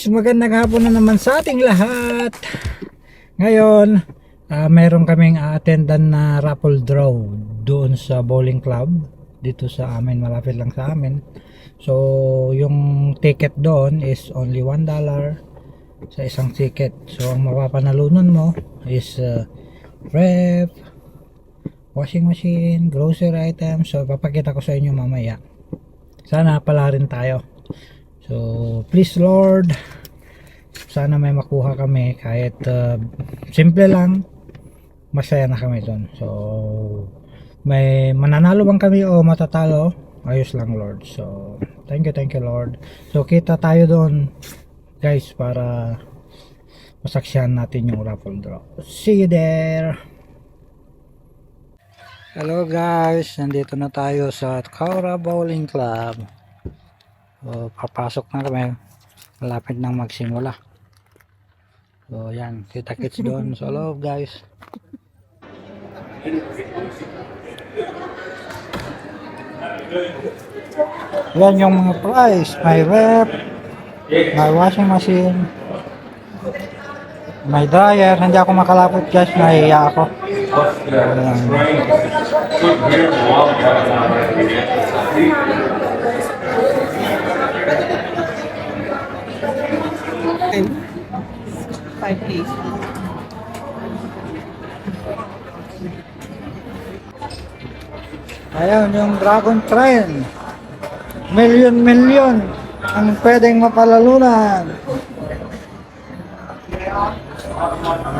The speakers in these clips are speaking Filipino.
guys, magandang hapon na naman sa ating lahat. Ngayon, meron kaming attendan na raffle draw doon sa bowling club dito sa amin, malapit lang sa amin. So, yung ticket doon is only $1 sa isang ticket. So, ang mapapanalunan mo is ref, washing machine, grocery items. So, papakita ko sa inyo mamaya. Sana pala rin tayo. So, please Lord, sana may makuha kami kahit simple lang, masaya na kami doon. So, may mananalo bang kami o matatalo? Ayos lang Lord. So, thank you Lord. So, kita tayo doon guys para masaksihan natin yung raffle draw. See you there! Hello guys, nandito na tayo sa Kaura Bowling Club. So, papasok na kami, malapit nang magsimula. So yan, kita-kits doon sa loob guys. Yan yung mga prize, may rep, may washing machine, may dryer. Hindi ako makalapit guys, nahihiya ako. Five please. Ayun yung Dragon Train, million ang pwedeng mapalalunan.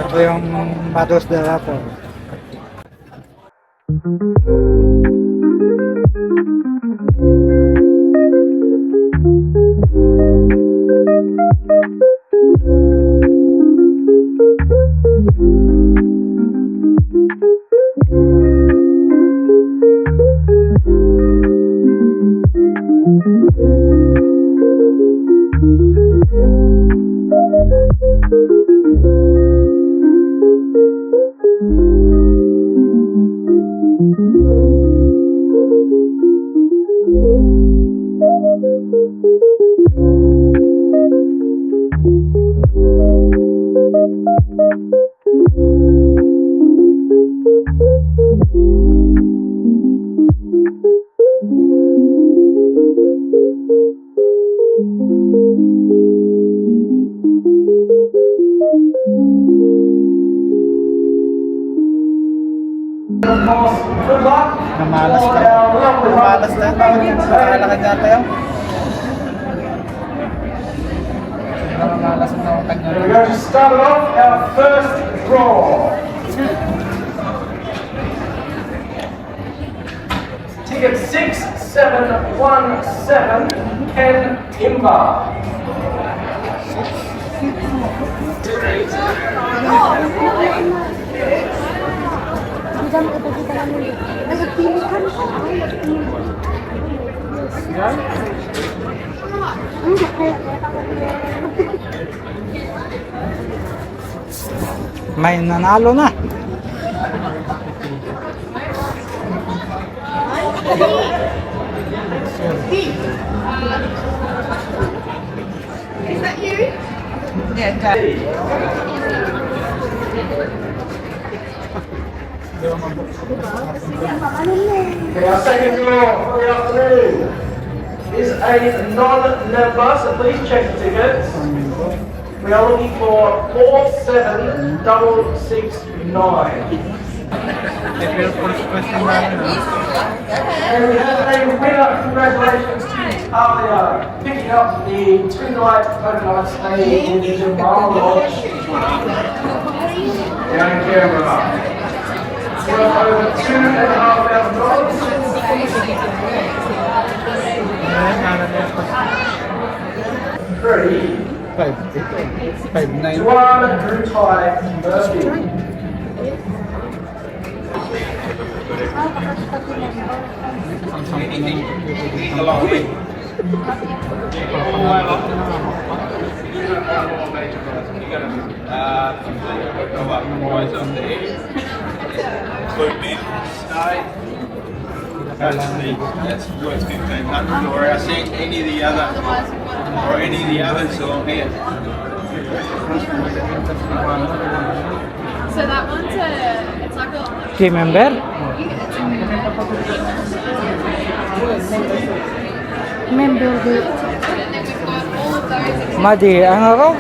Ito yung Mados de Raffle. Namalas na. Nakalakad na tayo. Namalas na ang kanya. We're going to start off our first draw. Ticket 6717, Ken Timber. Diyan mo ipagkita lang yun. Nagpili ka na. May nanalo na. Is that you? Yeah, Dad. Okay, our second draw for the afternoon is a non-number, so please check the tickets. We are looking for 47669. And we have a winner. Congratulations to Talia picking up the two-night overnight stay in the Jamal Lodge. Down camera. Worth over $2,500. Three. 5-9. Duan Drutai Murphy. That's worth 1,500, or I think any of the other, or any of the others along here. So that one's it's like a, Team member? Member group. and then we've got all of those. Madi, ang ako?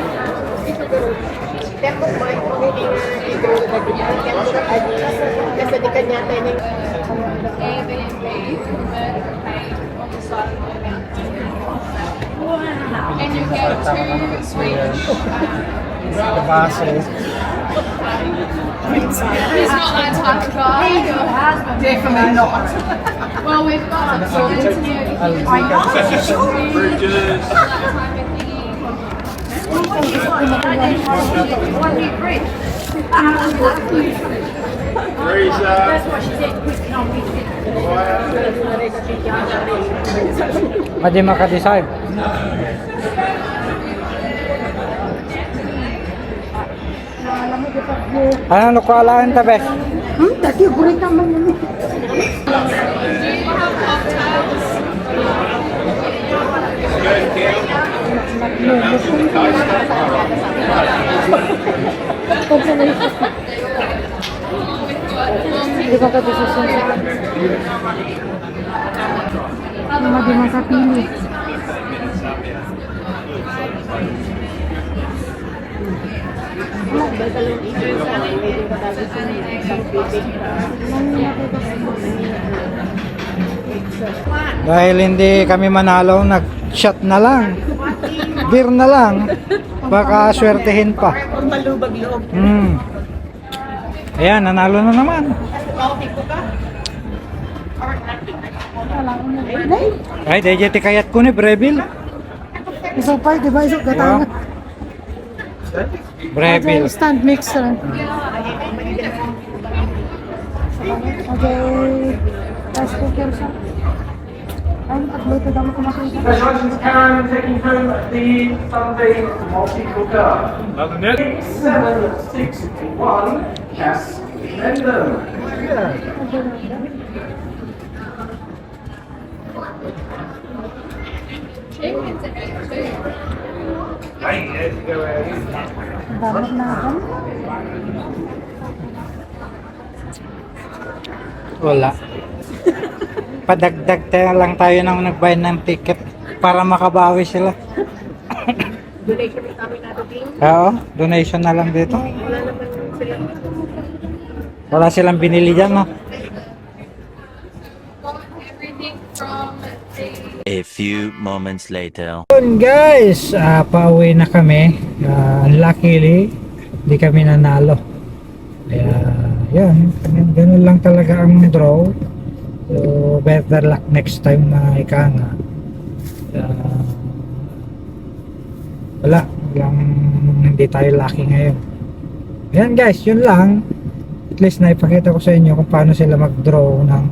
Airbnb converted page on the side of the mountain. And you get 2 Swedish. The vasos. He's not that type of guy. Definitely not. Well, we've got plenty of Bridges. that type of Madi maka-decide. Ano ko alaan tabi? Tadi gurit naman yun. Hindi ko kasi susunod. Hindi makapili. Dahil hindi kami manalo, nag-shot na lang. Beer na lang. Baka swertehin pa. Malubag loob. Ayan, nanalo na naman. Ay, DJ kayat ko ni Breville. Isang pa, di ba? Isang katangat. Breville. Stand mixer. Okay. Rice cooker siya. Ay, pagluto daw mo kumakita. Congratulations, Karen, taking home the Sunday multi-cooker. 761 Cass Mendham. Dapat na ako. Wala. Padagdag tayo lang tayo nang nagbayad ng ticket para makabawi sila. Donation kami natin din. Oo, donation na lang dito. Wala naman sila. Wala silang binili dyan, no? everything from the A few moments later. Yun guys, pauwi na kami. Luckily, di kami nanalo. Kaya, yan. Ganun lang talaga ang draw. So, better luck next time na ika nga. Walang hindi tayo lucky ngayon. Yan guys, yun lang. At least naipakita ko sa inyo kung paano sila mag-draw ng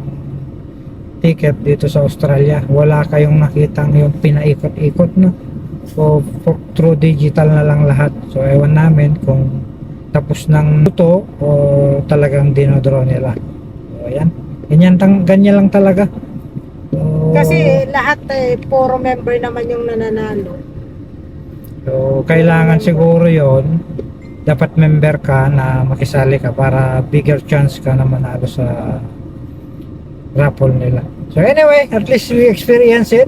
ticket dito sa Australia. Wala kayong nakitang yung pinaikot-ikot, no? So through digital na lang lahat. So ewan namin kung tapos ng luto o talagang dinodraw nila. So ayan. Ganyan lang talaga. So, Kasi lahat puro member naman yung nananalo. so kailangan siguro yon, dapat member ka na makisali ka para bigger chance ka na manalo sa raffle nila. So anyway, at least we experience it.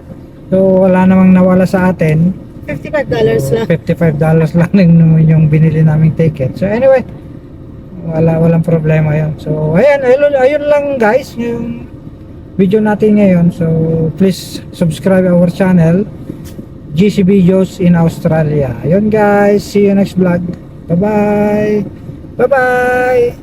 So wala namang nawala sa atin. $55 So, $55 lang naman yung binili naming ticket. So anyway, walang problema yun. So ayun lang guys yung video natin ngayon. So please subscribe our channel, GC Videos in Australia. Ayun guys, see you next vlog. Bye bye. Bye bye.